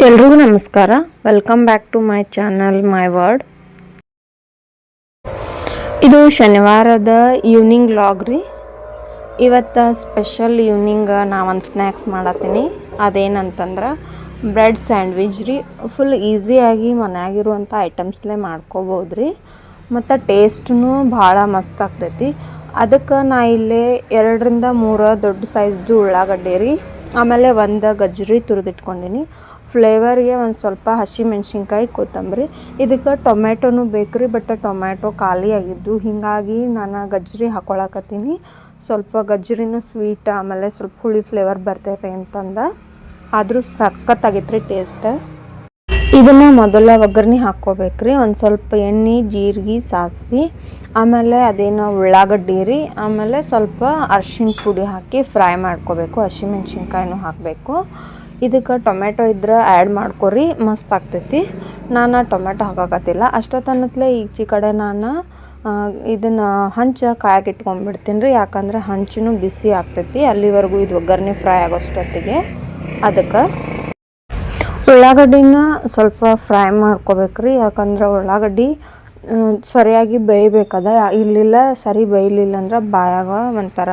ಎಲ್ರಿಗೂ ನಮಸ್ಕಾರ. Welcome back to my channel my word. ಇದು ಶನಿವಾರದ ಈವ್ನಿಂಗ್ ವ್ಲಾಗ್ ರೀ. ಇವತ್ತು ಸ್ಪೆಷಲ್ ಈವ್ನಿಂಗ್ ನಾವೊಂದು ಸ್ನ್ಯಾಕ್ಸ್ ಮಾಡತ್ತೀನಿ. ಅದೇನಂತಂದ್ರೆ ಬ್ರೆಡ್ ಸ್ಯಾಂಡ್ವಿಚ್ ರೀ. ಫುಲ್ ಈಸಿಯಾಗಿ ಮನ್ಯಾಗಿರುವಂಥ ಐಟಮ್ಸ್ಲೇ ಮಾಡ್ಕೋಬೋದು ರೀ. ಮತ್ತು ಟೇಸ್ಟೂ ಭಾಳ ಮಸ್ತ್ ಆಗ್ತೈತಿ. ಅದಕ್ಕೆ ನಾ ಇಲ್ಲೇ 2-3 ದೊಡ್ಡ ಸೈಜ್ದು ಉಳ್ಳಾಗಡ್ಡೆ ರೀ, ಆಮೇಲೆ ಒಂದು ಗಜ್ಜರಿ ತುರಿದಿಟ್ಕೊಂಡೀನಿ. ಫ್ಲೇವರ್ಗೆ ಒಂದು ಸ್ವಲ್ಪ ಹಸಿಮೆಣ್ಸಿನ್ಕಾಯಿ, ಕೊತ್ತಂಬರಿ. ಇದಕ್ಕೆ ಟೊಮೆಟೊನೂ ಬೇಕು ರೀ, ಬಟ್ ಟೊಮೆಟೊ ಖಾಲಿ ಆಗಿದ್ದು, ಹೀಗಾಗಿ ನಾನು ಗಜ್ಜರಿ ಹಾಕ್ಕೊಳಕತ್ತೀನಿ. ಸ್ವಲ್ಪ ಗಜ್ಜರಿನ ಸ್ವೀಟ್, ಆಮೇಲೆ ಸ್ವಲ್ಪ ಹುಳಿ ಫ್ಲೇವರ್ ಬರ್ತೈತೆ ಅಂತಂದು. ಆದರೂ ಸಖತ್ತಾಗೈತೆ ರೀ ಟೇಸ್ಟ್. ಇದನ್ನು ಮೊದಲ ಒಗ್ಗರಣೆ ಹಾಕ್ಕೋಬೇಕ್ರಿ. ಒಂದು ಸ್ವಲ್ಪ ಎಣ್ಣೆ, ಜೀರಿಗೆ, ಸಾಸಿವೆ, ಆಮೇಲೆ ಅದೇನೋ ಉಳ್ಳಾಗಡ್ಡಿ ರೀ, ಆಮೇಲೆ ಸ್ವಲ್ಪ ಅರ್ಶಿಣ ಪುಡಿ ಹಾಕಿ ಫ್ರೈ ಮಾಡ್ಕೋಬೇಕು. ಹಸಿಮೆಣ್ಸಿನ್ಕಾಯಿನೂ ಹಾಕಬೇಕು. ಇದಕ್ಕೆ ಟೊಮೆಟೊ ಇದ್ರೆ ಆ್ಯಡ್ ಮಾಡ್ಕೊರಿ, ಮಸ್ತ್ ಆಗ್ತೈತಿ. ನಾನು ಟೊಮೆಟೊ ಹಾಕೋಕತ್ತಿಲ್ಲ. ಅಷ್ಟೊತ್ತನತ್ಲೆ ಈಚೆ ಕಡೆ ನಾನು ಇದನ್ನು ಹಂಚು ಕಾಯಕ್ಕೆ ಇಟ್ಕೊಂಡ್ಬಿಡ್ತೀನಿ ರೀ. ಯಾಕಂದ್ರೆ ಹಂಚೂ ಬಿಸಿ ಆಗ್ತೈತಿ ಅಲ್ಲಿವರೆಗೂ ಇದು ಒಗ್ಗರಣೆ ಫ್ರೈ ಆಗೋಷ್ಟೊತ್ತಿಗೆ. ಅದಕ್ಕೆ ಉಳ್ಳಾಗಡ್ಡಿನ ಸ್ವಲ್ಪ ಫ್ರೈ ಮಾಡ್ಕೋಬೇಕ್ರಿ. ಯಾಕಂದ್ರೆ ಉಳ್ಳಾಗಡ್ಡಿ ಸರಿಯಾಗಿ ಬೇಯಬೇಕದ. ಇಲ್ಲಿಲ್ಲ ಸರಿ ಬೇಯಲಿಲ್ಲ ಅಂದ್ರೆ ಬಾಯಾಗ ಒಂಥರ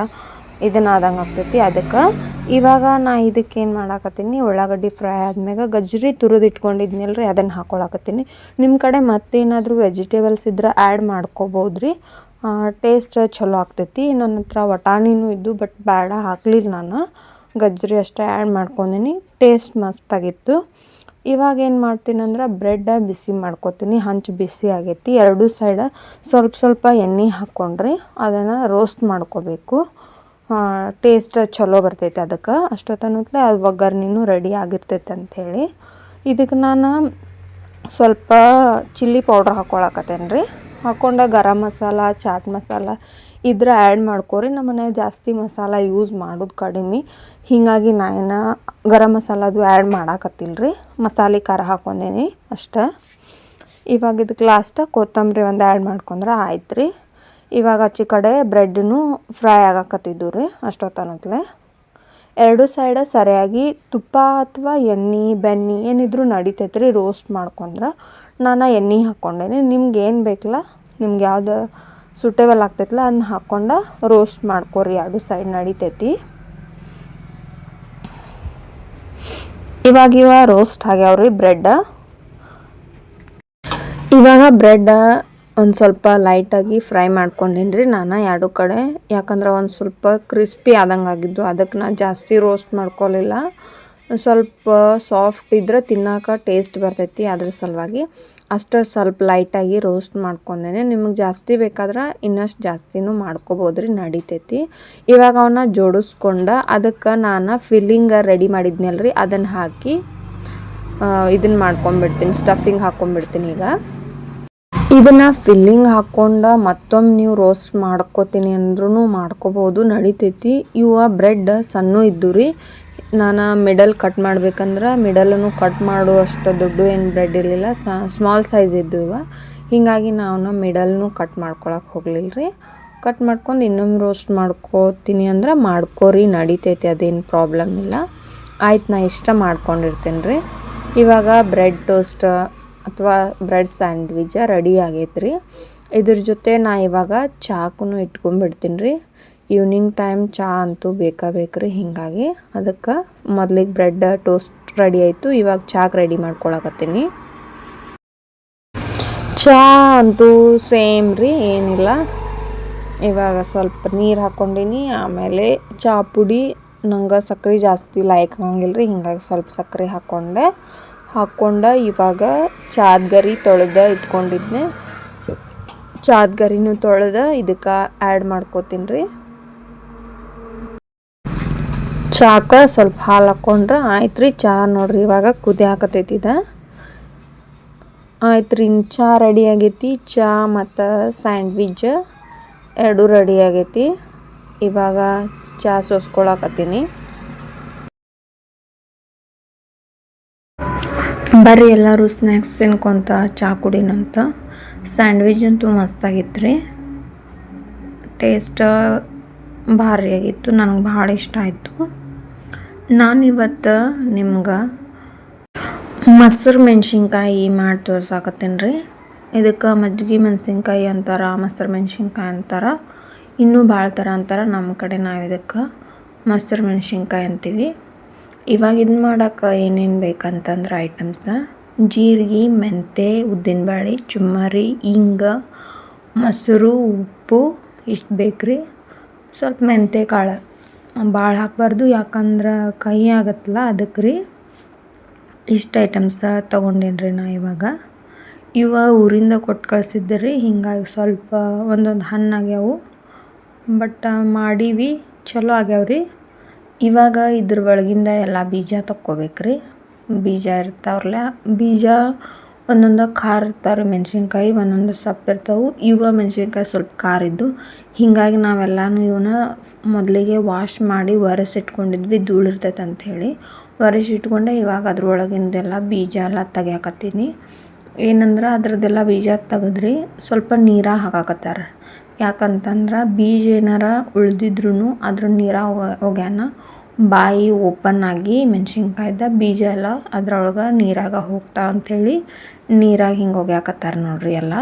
ಇದನ್ನಾದಂಗೆ ಆಗ್ತೈತಿ. ಅದಕ್ಕೆ ಇವಾಗ ನಾ ಇದಕ್ಕೇನು ಮಾಡಾಕತ್ತೀನಿ, ಉಳ್ಳಾಗಡ್ಡಿ ಫ್ರೈ ಆದ್ಮೇಲೆ ಗಜ್ಜರಿ ತುರಿದಿಟ್ಕೊಂಡಿದ್ನಲ್ಲ ರೀ, ಅದನ್ನು ಹಾಕ್ಕೊಳಕತ್ತೀನಿ. ನಿಮ್ಮ ಕಡೆ ಮತ್ತೇನಾದರೂ ವೆಜಿಟೇಬಲ್ಸ್ ಇದ್ರೆ ಆ್ಯಡ್ ಮಾಡ್ಕೋಬೋದು ರೀ. ಟೇಸ್ಟ್ ಚಲೋ ಆಗ್ತೈತಿ. ನನ್ನ ಹತ್ರ ವಟಾಣಿನೂ ಇದ್ದು, ಬಟ್ ಬೇಡ ಹಾಕ್ಲಿಲ್ಲ. ನಾನು ಗಜ್ಜರಿ ಅಷ್ಟೇ ಆ್ಯಡ್ ಮಾಡ್ಕೊಂಡೀನಿ. ಟೇಸ್ಟ್ ಮಸ್ತಾಗಿತ್ತು. ಇವಾಗ ಏನು ಮಾಡ್ತೀನಿ ಅಂದ್ರೆ ಬ್ರೆಡ್ ಬಿಸಿ ಮಾಡ್ಕೊತೀನಿ. ಹಂಚು ಬಿಸಿ ಆಗೈತಿ. ಎರಡೂ ಸೈಡ ಸ್ವಲ್ಪ ಎಣ್ಣೆ ಹಾಕ್ಕೊಂಡ್ರಿ ಅದನ್ನು ರೋಸ್ಟ್ ಮಾಡ್ಕೋಬೇಕು. ಟೇಸ್ಟ್ ಚಲೋ ಬರ್ತೈತೆ. ಅದಕ್ಕೆ ಅಷ್ಟೊತ್ತನತ್ಲೆ ಅದು ಒಗ್ಗರಣೆನೂ ರೆಡಿ ಆಗಿರ್ತೈತೆ ಅಂಥೇಳಿ ಇದಕ್ಕೆ ನಾನು ಸ್ವಲ್ಪ ಚಿಲ್ಲಿ ಪೌಡ್ರ್ ಹಾಕ್ಕೊಳಕತ್ತೇನೆ ರೀ. ಹಾಕ್ಕೊಂಡು ಗರಂ ಮಸಾಲ, ಚಾಟ್ ಮಸಾಲ ಇದ್ರೆ ಆ್ಯಡ್ ಮಾಡ್ಕೊರಿ. ನಮ್ಮ ಮನೆಯಾಗ ಜಾಸ್ತಿ ಮಸಾಲ ಯೂಸ್ ಮಾಡೋದು ಕಡಿಮೆ, ಹೀಗಾಗಿ ನಾನು ಗರಂ ಮಸಾಲದು ಆ್ಯಡ್ ಮಾಡಾಕತ್ತಿಲ್ಲ ರೀ. ಮಸಾಲೆ ಖಾರ ಹಾಕ್ಕೊಂಡೇನಿ ಅಷ್ಟೇ. ಇವಾಗ ಇದಕ್ಕೆ ಲಾಸ್ಟಾಗಿ ಕೊತ್ತಂಬರಿ ಒಂದು ಆ್ಯಡ್ ಮಾಡ್ಕೊಂಡ್ರೆ ಆಯ್ತು ರೀ. ಇವಾಗ ಆಚೆ ಕಡೆ ಬ್ರೆಡ್ಡೂ ಫ್ರೈ ಆಗಾಕತ್ತಿದ್ದು ರೀ. ಅಷ್ಟೊತ್ತನತ್ಲೆ ಎರಡು ಸೈಡ ಸರಿಯಾಗಿ ತುಪ್ಪ ಅಥವಾ ಎಣ್ಣೆ, ಬೆಣ್ಣೆ ಏನಿದ್ರು ನಡಿತೈತೆ ರೀ. ರೋಸ್ಟ್ ಮಾಡ್ಕೊಂಡ್ರೆ ನಾನು ಎಣ್ಣೆ ಹಾಕ್ಕೊಂಡೇನಿ. ನಿಮ್ಗೆ ಏನು ಬೇಕಲ್ಲ, ನಿಮ್ಗೆ ಯಾವ್ದು ಸೂಟೇಬಲ್ ಆಗ್ತೈತಲ್ಲ ಅದನ್ನ ಹಾಕ್ಕೊಂಡು ರೋಸ್ಟ್ ಮಾಡ್ಕೊರಿ. ಎರಡು ಸೈಡ್ ನಡಿತೈತಿ. ಇವಾಗ ರೋಸ್ಟ್ ಆಗ್ಯಾವ್ರಿ ಬ್ರೆಡ್. ಇವಾಗ ಬ್ರೆಡ್ ಒಂದು ಸ್ವಲ್ಪ ಲೈಟಾಗಿ ಫ್ರೈ ಮಾಡ್ಕೊಂಡೀನಿ ರೀ ನಾನು ಎರಡು ಕಡೆ. ಯಾಕಂದ್ರೆ ಒಂದು ಸ್ವಲ್ಪ ಕ್ರಿಸ್ಪಿ ಆದಂಗೆ ಆಗಿದ್ದು, ಅದಕ್ಕೆ ನಾನು ಜಾಸ್ತಿ ರೋಸ್ಟ್ ಮಾಡ್ಕೊಲಿಲ್ಲ. ಸ್ವಲ್ಪ ಸಾಫ್ಟ್ ಇದ್ರೆ ತಿನ್ನೋಕೆ ಟೇಸ್ಟ್ ಬರ್ತೈತಿ, ಅದ್ರ ಸಲುವಾಗಿ ಅಷ್ಟು ಸ್ವಲ್ಪ ಲೈಟಾಗಿ ರೋಸ್ಟ್ ಮಾಡ್ಕೊಂಡೇನೆ. ನಿಮಗೆ ಜಾಸ್ತಿ ಬೇಕಾದ್ರೆ ಇನ್ನಷ್ಟು ಜಾಸ್ತಿನೂ ಮಾಡ್ಕೊಬೋದು ರೀ, ನಡಿತೈತಿ. ಇವಾಗ ಅವನ್ನ ಜೋಡಿಸ್ಕೊಂಡು ಅದಕ್ಕೆ ನಾನು ಫಿಲ್ಲಿಂಗ್ ರೆಡಿ ಮಾಡಿದ್ನಲ್ಲ ರೀ, ಅದನ್ನು ಹಾಕಿ ಇದನ್ನು ಮಾಡ್ಕೊಂಬಿಡ್ತೀನಿ. ಸ್ಟಫಿಂಗ್ ಹಾಕ್ಕೊಂಬಿಡ್ತೀನಿ. ಈಗ ಇದನ್ನು ಫಿಲ್ಲಿಂಗ್ ಹಾಕ್ಕೊಂಡು ಮತ್ತೊಮ್ಮೆ ನೀವು ರೋಸ್ಟ್ ಮಾಡ್ಕೋತೀನಿ ಅಂದ್ರೂ ಮಾಡ್ಕೋಬೋದು, ನಡಿತೈತಿ. ಇವು ಬ್ರೆಡ್ ಸಣ್ಣ ಇದ್ದು ರೀ. ನಾನು ಮಿಡಲ್ ಕಟ್ ಮಾಡ್ಬೇಕಂದ್ರೆ ಮಿಡಲನ್ನು ಕಟ್ ಮಾಡುವಷ್ಟು ದೊಡ್ಡ ಏನು ಬ್ರೆಡ್ ಇರಲಿಲ್ಲ, ಸ್ಮಾಲ್ ಸೈಜ್ ಇದ್ದು ಇವ. ಹೀಗಾಗಿ ನಾವು ಮಿಡಲ್ನು ಕಟ್ ಮಾಡ್ಕೊಳಕ್ಕೆ ಹೋಗಲಿಲ್ಲ ರೀ. ಕಟ್ ಮಾಡ್ಕೊಂಡು ಇನ್ನೊಮ್ಮೆ ರೋಸ್ಟ್ ಮಾಡ್ಕೋತೀನಿ ಅಂದ್ರೆ ಮಾಡ್ಕೋರಿ, ನಡಿತೈತಿ. ಅದೇನು ಪ್ರಾಬ್ಲಮ್ ಇಲ್ಲ. ಆಯ್ತು, ನಾ ಇಷ್ಟ ಮಾಡ್ಕೊಂಡಿರ್ತೇನೆ ರೀ. ಇವಾಗ ಬ್ರೆಡ್ ಟೋಸ್ಟ್ ಅಥವಾ ಬ್ರೆಡ್ ಸ್ಯಾಂಡ್ವಿಚ್ ರೆಡಿ ಆಗೈತೆ ರೀ. ಇದ್ರ ಜೊತೆ ನಾ ಇವಾಗ ಚಾಕೂ ಇಟ್ಕೊಂಡ್ಬಿಡ್ತೀನಿ ರೀ. ಈವ್ನಿಂಗ್ ಟೈಮ್ ಚಹಾ ಅಂತೂ ಬೇಕ್ರಿ. ಹೀಗಾಗಿ ಅದಕ್ಕೆ ಮೊದಲಿಗೆ ಬ್ರೆಡ್ ಟೋಸ್ಟ್ ರೆಡಿ ಆಯಿತು. ಇವಾಗ ಚಾಕ್ ರೆಡಿ ಮಾಡ್ಕೊಳಕತ್ತೀನಿ. ಚಹಾ ಅಂತೂ ಸೇಮ್ ರೀ, ಏನಿಲ್ಲ. ಇವಾಗ ಸ್ವಲ್ಪ ನೀರು ಹಾಕ್ಕೊಂಡೀನಿ. ಆಮೇಲೆ ಚಹಾ ಪುಡಿ, ನಂಗೆ ಸಕ್ಕರೆ ಜಾಸ್ತಿ ಲೈಕ್ ಆಗಂಗಿಲ್ಲ ರೀ, ಹೀಗಾಗಿ ಸ್ವಲ್ಪ ಸಕ್ಕರೆ ಹಾಕ್ಕೊಂಡು ಇವಾಗ ಚಾದ ಗರಿ ತೊಳೆದು ಇಟ್ಕೊಂಡಿದ್ನೆ. ಚಾದ ಗರಿನೂ ತೊಳೆದು ಇದಕ್ಕೆ ಆ್ಯಡ್ ಮಾಡ್ಕೋತೀನಿ ರೀ. ಚಾಕ ಸ್ವಲ್ಪ ಹಾಲು ಹಾಕ್ಕೊಂಡ್ರೆ ಆಯ್ತು ರೀ. ಚಹಾ ನೋಡ್ರಿ ಇವಾಗ ಕುದಿ ಹಾಕತೈತಿ. ಆಯ್ತು ರೀ, ಚಹಾ ರೆಡಿ ಆಗೈತಿ. ಚಹಾ ಮತ್ತು ಸ್ಯಾಂಡ್ವಿಚ್ ಎರಡೂ ರೆಡಿ ಆಗೈತಿ. ಇವಾಗ ಚಹಾ ಸೋಸ್ಕೊಳಕತ್ತೀನಿ. ಬರ್ರಿ ಎಲ್ಲರೂ ಸ್ನ್ಯಾಕ್ಸ್ ತಿನ್ಕೊತ ಚಹಾ ಕುಡಿನಂತ. ಸ್ಯಾಂಡ್ವಿಚ್ ಅಂತೂ ಮಸ್ತಾಗಿತ್ತು ರೀ. ಟೇಸ್ಟ್ ಭಾರಿ ಆಗಿತ್ತು, ನನಗೆ ಭಾಳ ಇಷ್ಟ ಆಯಿತು. ನಾನಿವತ್ತು ನಿಮ್ಗೆ ಮೊಸರು ಮೆಣ್ಸಿನ್ಕಾಯಿ ಮಾಡಿ ತೋರ್ಸಾಕತ್ತೀನಿ ರೀ. ಇದಕ್ಕೆ ಮಜ್ಜಿಗೆ ಮೆಣಸಿನ್ಕಾಯಿ ಅಂತಾರೆ, ಮೊಸರು ಮೆಣ್ಸಿನ್ಕಾಯಿ ಅಂತಾರೆ, ಇನ್ನೂ ಭಾಳ ಥರ ಅಂತಾರೆ. ನಮ್ಮ ಕಡೆ ನಾವು ಇದಕ್ಕೆ ಮೊಸರು ಮೆಣ್ಸಿನ್ಕಾಯಿ ಅಂತೀವಿ. ಇವಾಗ ಇದು ಮಾಡೋಕೆ ಏನೇನು ಬೇಕಂತಂದ್ರೆ ಐಟಮ್ಸ: ಜೀರಿಗೆ, ಮೆಂತ್ಯ, ಉದ್ದಿನಬೇಳೆ, ಚುಮ್ಮರಿ, ಹಿಂಗೆ, ಮೊಸರು, ಉಪ್ಪು ಇಷ್ಟು ಬೇಕು ರೀ. ಸ್ವಲ್ಪ ಮೆಂತ್ಯ ಕಾಳು ಭಾಳ ಹಾಕಬಾರ್ದು, ಯಾಕಂದ್ರೆ ಕಹಿ ಆಗತ್ತಲ್ಲ, ಅದಕ್ಕೆ ರೀ. ಇಷ್ಟು ಐಟಮ್ಸ ತೊಗೊಂಡೇನಿ ರೀ ನಾ ಇವಾಗ. ಊರಿಂದ ಕೊಟ್ಟು ಕಳಿಸಿದ್ದೆ ರೀ, ಹೀಗಾಗಿ ಸ್ವಲ್ಪ ಒಂದೊಂದು ಹಣ್ಣಾಗ್ಯಾವು. ಬಟ್ ಮಾಡೀವಿ, ಚಲೋ ಆಗ್ಯಾವ್ರಿ. ಇವಾಗ ಇದ್ರ ಒಳಗಿಂದ ಎಲ್ಲ ಬೀಜ ತಕ್ಕೋಬೇಕು ರೀ. ಬೀಜ ಇರ್ತಾವ್ರಲ್ಲ, ಬೀಜ ಒಂದೊಂದು ಖಾರ ಇರ್ತಾವೆ ಮೆಣ್ಸಿನ್ಕಾಯಿ, ಒಂದೊಂದು ಸಪ್ಪು ಇರ್ತಾವೆ. ಮೆಣ್ಸಿನ್ಕಾಯಿ ಸ್ವಲ್ಪ ಖಾರ ಇದ್ದು, ಹೀಗಾಗಿ ನಾವೆಲ್ಲನೂ ಇವನ್ನ ಮೊದಲಿಗೆ ವಾಶ್ ಮಾಡಿ ಒರೆಸಿಟ್ಕೊಂಡಿದ್ವಿ, ಧೂಳು ಇರ್ತೈತೆ ಅಂಥೇಳಿ ಒರೆಸಿಟ್ಕೊಂಡೆ. ಇವಾಗ ಅದ್ರೊಳಗಿಂದೆಲ್ಲ ಬೀಜ ಎಲ್ಲ ತೆಗಿಯಾಕತ್ತೀನಿ. ಏನಂದ್ರೆ ಅದ್ರದ್ದೆಲ್ಲ ಬೀಜ ತೆಗೆದ್ರಿ ಸ್ವಲ್ಪ ನೀರಾಗ ಹಾಕಾಕತ್ತಾರೆ. ಯಾಕಂತಂದ್ರೆ ಬೀಜ ಏನಾರ ಉಳಿದಿದ್ರು ಅದ್ರ ನೀರಾಗ ಹೋಗ್ಯಾನ ಬಾಯಿ ಓಪನ್ ಆಗಿ ಮೆಣ್ಸಿನ್ಕಾಯ್ದ ಬೀಜ ಎಲ್ಲ ಅದ್ರೊಳಗೆ ನೀರಾಗ ಹೋಗ್ತಾ ಅಂಥೇಳಿ ನೀರಾಗ ಹಿಂಗೆ ಒಗ್ಯಾಕತ್ತಾರೆ ನೋಡ್ರಿ. ಎಲ್ಲ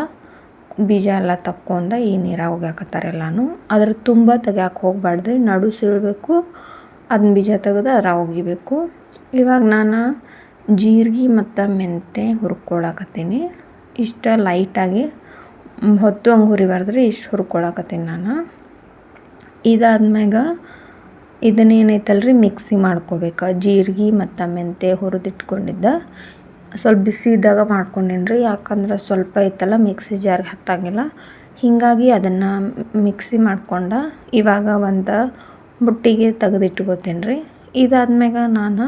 ಬೀಜ ಎಲ್ಲ ತಕ್ಕೊಂಡ ಈ ನೀರಾಗ ಒಗ್ಯಾಕತ್ತಾರೆ ಎಲ್ಲನೂ. ಅದ್ರ ತುಂಬ ತೆಗ್ಯಾಕೆ ಹೋಗ್ಬಾರ್ದ್ರಿ, ನಡು ಸೀಳಬೇಕು, ಅದನ್ನ ಬೀಜ ತೆಗೆದು ಅದ್ರಾಗ ಒಗಿಬೇಕು. ಇವಾಗ ನಾನು ಜೀರಿಗೆ ಮತ್ತು ಮೆಂತ್ಯ ಹುರ್ಕೊಳಕತ್ತೀನಿ. ಇಷ್ಟು ಲೈಟಾಗಿ ಹೊತ್ತು ಹಂಗೆ ಹುರಿಬಾರ್ದ್ರಿ, ಇಷ್ಟು ಹುರ್ಕೊಳಕತ್ತೀನಿ ನಾನು. ಇದಾದ್ಮ್ಯಾಗ ಇದನ್ನೇನೈತಲ್ರಿ ಮಿಕ್ಸಿ ಮಾಡ್ಕೋಬೇಕು. ಜೀರಿಗೆ ಮತ್ತು ಮೆಂತ್ಯ ಹುರಿದಿಟ್ಕೊಂಡಿದ್ದ ಸ್ವಲ್ಪ ಬಿಸಿ ಇದ್ದಾಗ ಮಾಡ್ಕೊಂಡೇನಿ ರೀ, ಯಾಕಂದ್ರೆ ಸ್ವಲ್ಪ ಐತಲ್ಲ ಮಿಕ್ಸಿ ಜಾರ್ಗೆ ಹತ್ತಂಗಿಲ್ಲ. ಹೀಗಾಗಿ ಅದನ್ನು ಮಿಕ್ಸಿ ಮಾಡ್ಕೊಂಡು ಇವಾಗ ಒಂದು ಬುಟ್ಟಿಗೆ ತೆಗೆದಿಟ್ಕೋತೀನಿ ರೀ. ಇದಾದ್ಮ್ಯಾಗ ನಾನು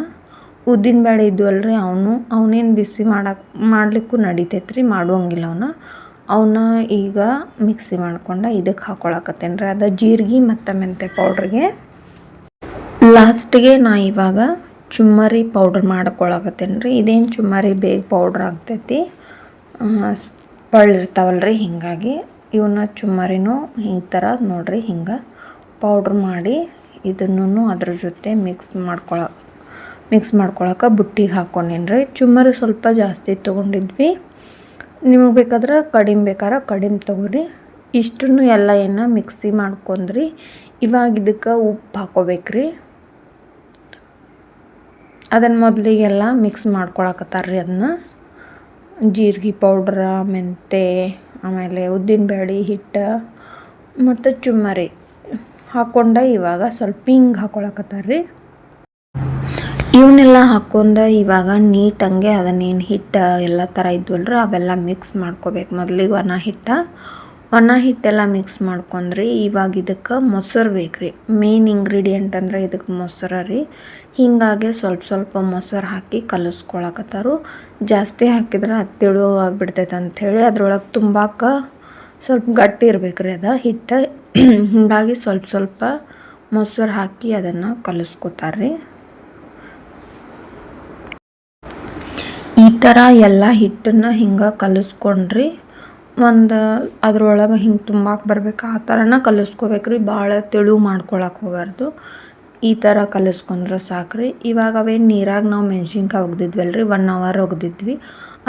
ಉದ್ದಿನಬೇಳೆ ಇದ್ವಲ್ರಿ, ಅವನೇನು ಬಿಸಿ ಮಾಡಲಿಕ್ಕೂ ನಡಿತೈತೆ ರೀ, ಮಾಡುವಂಗಿಲ್ಲ ಅವನ್ನ ಈಗ ಮಿಕ್ಸಿ ಮಾಡ್ಕೊಂಡು ಇದಕ್ಕೆ ಹಾಕ್ಕೊಳಕತ್ತೇನೆ ರೀ. ಅದು ಜೀರಿಗೆ ಮತ್ತು ಮೆಂತ್ಯ ಪೌಡ್ರಿಗೆ. ಲಾಸ್ಟಿಗೆ ನಾ ಇವಾಗ ಚುಮ್ಮರಿ ಪೌಡ್ರ್ ಮಾಡ್ಕೊಳಕತ್ತೇನೆ ರೀ. ಇದೇನು ಚುಮ್ಮರಿ ಬೇಗ ಪೌಡ್ರ್ ಆಗ್ತೈತಿ, ಪಳ್ಳಿರ್ತಾವಲ್ರಿ, ಹೀಗಾಗಿ ಇವನ್ನ ಚುಮ್ಮರಿನೂ ಈ ಥರ ನೋಡ್ರಿ ಹಿಂಗೆ ಪೌಡ್ರ್ ಮಾಡಿ ಇದನ್ನು ಅದ್ರ ಜೊತೆ ಮಿಕ್ಸ್ ಮಾಡ್ಕೊಳಕ್ಕೆ ಬುಟ್ಟಿಗೆ ಹಾಕ್ಕೊಂಡೇನಿ ರೀ. ಚುಮ್ಮರಿ ಸ್ವಲ್ಪ ಜಾಸ್ತಿ ತೊಗೊಂಡಿದ್ವಿ, ನಿಮಗೆ ಬೇಕಾದ್ರೆ ಕಡಿಮೆ ತೊಗೊರಿ. ಇಷ್ಟನ್ನು ಎಲ್ಲ ಮಿಕ್ಸಿ ಮಾಡ್ಕೊಂಡ್ರಿ. ಇವಾಗ ಇದಕ್ಕೆ ಉಪ್ಪು ಹಾಕ್ಕೋಬೇಕ್ರಿ. ಅದನ್ನು ಮೊದಲಿಗೆಲ್ಲ ಮಿಕ್ಸ್ ಮಾಡ್ಕೊಳಕತ್ತಾರ್ರಿ. ಅದನ್ನ ಜೀರಿಗೆ ಪೌಡ್ರ, ಮೆಂತ್ಯ, ಆಮೇಲೆ ಉದ್ದಿನಬೇಳೆ ಹಿಟ್ಟು ಮತ್ತು ಚುಮ್ಮರಿ ಹಾಕ್ಕೊಂಡು ಇವಾಗ ಸ್ವಲ್ಪ ಹಿಂಗೆ ಹಾಕ್ಕೊಳಕತ್ತಾರ್ರಿ. ಇವನ್ನೆಲ್ಲ ಹಾಕ್ಕೊಂಡು ಇವಾಗ ನೀಟಂಗೆ ಅದನ್ನೇನು ಹಿಟ್ಟು ಎಲ್ಲ ಥರ ಇದ್ವಲ್ರಿ ಅವೆಲ್ಲ ಮಿಕ್ಸ್ ಮಾಡ್ಕೋಬೇಕು. ಮೊದಲಿಗೆ ಒಣ ಹಿಟ್ಟೆಲ್ಲ ಮಿಕ್ಸ್ ಮಾಡ್ಕೊಂಡ್ರಿ. ಇವಾಗ ಇದಕ್ಕೆ ಮೊಸರು ಬೇಕ್ರಿ. ಮೇನ್ ಇಂಗ್ರೀಡಿಯೆಂಟ್ ಅಂದರೆ ಇದಕ್ಕೆ ಮೊಸರು ರೀ. ಹೀಗಾಗಿ ಸ್ವಲ್ಪ ಮೊಸರು ಹಾಕಿ ಕಲಿಸ್ಕೊಳಕತ್ತಾರು. ಜಾಸ್ತಿ ಹಾಕಿದ್ರೆ ಅದು ತೆಳು ಆಗಿಬಿಡ್ತೈತೆ ಅಂಥೇಳಿ ಅದ್ರೊಳಗೆ ತುಂಬಾಕ ಸ್ವಲ್ಪ ಗಟ್ಟಿ ಇರ್ಬೇಕ್ರಿ ಅದು ಹಿಟ್ಟು. ಹೀಗಾಗಿ ಸ್ವಲ್ಪ ಮೊಸರು ಹಾಕಿ ಅದನ್ನು ಕಲಿಸ್ಕೊತಾರ್ರಿ. ಈ ಥರ ಎಲ್ಲ ಹಿಟ್ಟನ್ನು ಹಿಂಗೆ ಕಲಿಸ್ಕೊಂಡ್ರಿ. ಅದ್ರೊಳಗೆ ಹಿಂಗೆ ತುಂಬಾಕೆ ಬರ್ಬೇಕು ಆ ಥರನ ಕಲಿಸ್ಕೋಬೇಕ್ರಿ. ಭಾಳ ತೆಳು ಮಾಡ್ಕೊಳಕ್ಕೆ ಹೋಗ್ಬಾರ್ದು. ಈ ಥರ ಕಲಿಸ್ಕೊಂಡ್ರೆ ಸಾಕ್ರಿ. ಇವಾಗ ಅವೇನು ನೀರಾಗ ನಾವು ಮೆಣ್ಸಿನ್ಕಾಯಿ ಒಗ್ದಿದ್ವಲ್ರಿ, 1 hour ಒಗ್ದಿದ್ವಿ,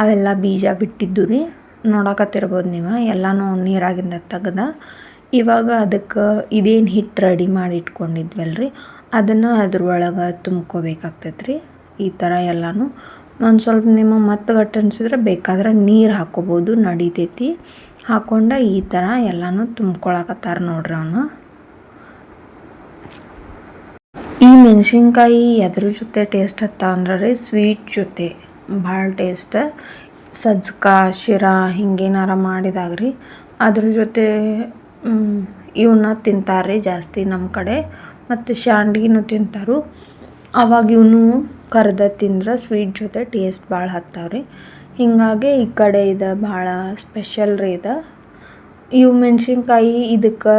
ಅವೆಲ್ಲ ಬೀಜ ಬಿಟ್ಟಿದ್ದು ರೀ. ನೋಡಕತ್ತಿರ್ಬೋದು ನೀವು, ಎಲ್ಲನೂ ನೀರಾಗಿಂದ ತೆಗ್ದ. ಇವಾಗ ಅದಕ್ಕೆ ಇದೇನು ಹಿಟ್ಟು ರೆಡಿ ಮಾಡಿ ಇಟ್ಕೊಂಡಿದ್ವಲ್ರಿ ಅದನ್ನು ಅದ್ರೊಳಗೆ ತುಂಬ್ಕೋಬೇಕಾಗ್ತೈತೆ ರೀ. ಈ ಥರ ಎಲ್ಲನೂ ಒಂದು ಸ್ವಲ್ಪ ನಿಮಗೆ ಮತ್ತೆ ಗಟ್ಟಿ ಅನಿಸಿದ್ರೆ ಬೇಕಾದ್ರೆ ನೀರು ಹಾಕ್ಕೋಬೋದು, ನಡಿತೈತಿ. ಹಾಕ್ಕೊಂಡು ಈ ಥರ ಎಲ್ಲನೂ ತುಂಬ್ಕೊಳಕತ್ತಾರ ನೋಡ್ರಿ ಅವನು. ಈ ಮೆಣಸಿನ್ಕಾಯಿ ಎದ್ರ ಜೊತೆ ಟೇಸ್ಟ್ ಹತ್ತಾವಂದ್ರೆ ರೀ, ಸ್ವೀಟ್ ಜೊತೆ ಭಾಳ ಟೇಸ್ಟ್. ಸಜ್ಜಕ ಶಿರಾ ಹಿಂಗೇನಾರ ಮಾಡಿದಾಗ್ರಿ ಅದ್ರ ಜೊತೆ ಇವನ್ನ ತಿಂತಾರೆ ಜಾಸ್ತಿ ನಮ್ಮ ಕಡೆ. ಮತ್ತು ಶಾಂಡ್ಗಿನೂ ತಿಂತಾರು. ಅವಾಗ ಇವನು ಕರ್ದ ತಿಂದ್ರೆ ಸ್ವೀಟ್ ಜೊತೆ ಟೇಸ್ಟ್ ಭಾಳ ಹತ್ತಾವ್ರಿ. ಹೀಗಾಗಿ ಈ ಕಡೆ ಇದು ಭಾಳ ಸ್ಪೆಷಲ್ ರೀ ಇದು. ಇವು ಮೆಣ್ಸಿನ್ಕಾಯಿ ಇದಕ್ಕೆ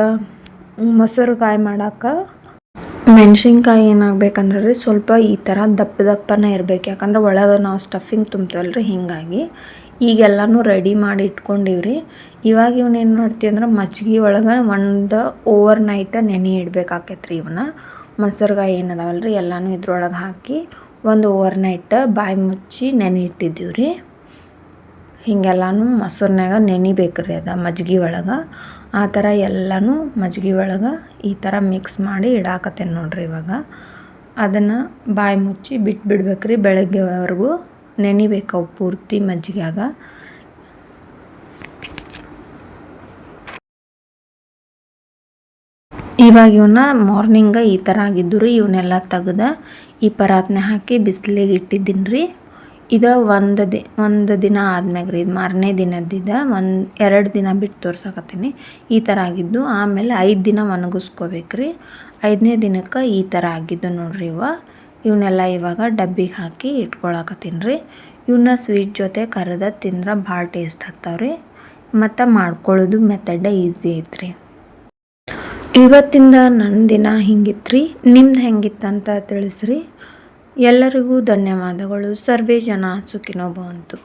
ಮೊಸರುಗಾಯಿ ಮಾಡೋಕೆ ಮೆಣ್ಸಿನ್ಕಾಯಿ ಏನಾಗಬೇಕಂದ್ರೆ ರೀ ಸ್ವಲ್ಪ ಈ ಥರ ದಪ್ಪನೇ ಇರಬೇಕು. ಯಾಕಂದ್ರೆ ಒಳಗೆ ನಾವು ಸ್ಟಫಿಂಗ್ ತುಂಬ್ತೀವಲ್ರಿ, ಹೀಗಾಗಿ ಈಗೆಲ್ಲನೂ ರೆಡಿ ಮಾಡಿ ಇಟ್ಕೊಂಡಿವ್ರಿ. ಇವಾಗ ಇವನ್ನೇನು ಮಾಡ್ತೀವಿ ಅಂದ್ರೆ ಮಜ್ಜಿಗೆ ಒಳಗೆ ಒಂದು ಓವರ್ ನೈಟ್ ನೆನೆ ಇಡ್ಬೇಕಾಕೈತೆ ರೀ. ಇವನ್ನ ಮೊಸರುಗಾಯಿ ಏನದಾವಲ್ರಿ ಎಲ್ಲನೂ ಇದ್ರೊಳಗೆ ಹಾಕಿ ಒಂದು ಓವರ್ನೈಟ್ ಬಾಯಿ ಮುಚ್ಚಿ ನೆನೆ ಇಟ್ಟಿದ್ದೀವಿ ರೀ. ಹೀಗೆಲ್ಲನೂ ಮೊಸರಿನಾಗ ನೆನಿಬೇಕ್ರಿ, ಅದು ಮಜ್ಜಿಗೆ ಒಳಗೆ. ಆ ಥರ ಎಲ್ಲನೂ ಮಜ್ಜಿಗೆ ಒಳಗೆ ಈ ಥರ ಮಿಕ್ಸ್ ಮಾಡಿ ಇಡಾಕತ್ತೇನೆ ನೋಡ್ರಿ. ಇವಾಗ ಅದನ್ನು ಬಾಯಿ ಮುಚ್ಚಿ ಬಿಟ್ಬಿಡ್ಬೇಕ್ರಿ, ಬೆಳಗ್ಗೆವರೆಗೂ ನೆನಿಬೇಕು ಅವು ಪೂರ್ತಿ ಮಜ್ಜಿಗೆಯಾಗ. ಇವಾಗ ಇವನ್ನ ಮಾರ್ನಿಂಗ ಈ ಥರ ಆಗಿದ್ದು ರೀ. ಇವನ್ನೆಲ್ಲ ತೆಗ್ದು ಈ ಪರಾತ್ನೆ ಹಾಕಿ ಬಿಸಿಲಿಗೆ ಇಟ್ಟಿದ್ದೀನಿ ರೀ. ಇದು ಒಂದು ದಿನ ಆದ್ಮ್ಯಾಗ ರೀ, ಇದು ಮಾರನೇ ದಿನದ್ದಿದೆ. 2 ದಿನ ಬಿಟ್ಟು ತೋರ್ಸಕತ್ತೀನಿ. ಈ ಥರ ಆಗಿದ್ದು. ಆಮೇಲೆ 5 ದಿನ ಒಣಗಿಸ್ಕೋಬೇಕ್ರಿ. 5ನೇ ದಿನಕ್ಕೆ ಈ ಥರ ಆಗಿದ್ದು ನೋಡ್ರಿ. ಇವನ್ನೆಲ್ಲ ಇವಾಗ ಡಬ್ಬಿಗೆ ಹಾಕಿ ಇಟ್ಕೊಳಕತ್ತೀನಿ ರೀ. ಇವನ್ನ ಸ್ವೀಟ್ ಜೊತೆ ಕರೆದ ತಿಂದ್ರೆ ಭಾಳ ಟೇಸ್ಟ್ ಆಗ್ತಾವ್ರಿ. ಮತ್ತು ಮಾಡ್ಕೊಳ್ಳೋದು ಮೆಥಡ್ ಈಸಿ ಐತ್ರಿ. ಇವತ್ತಿಂದ ನನ್ನ ದಿನ ಹಿಂಗಿತ್ತು ರೀ. ನಿಮ್ದು ಹೆಂಗಿತ್ತಂತ ತಿಳಿಸ್ರಿ. ಎಲ್ಲರಿಗೂ ಧನ್ಯವಾದಗಳು. ಸರ್ವೇ ಜನ ಸುಖಿನೋ ಭವಂತು.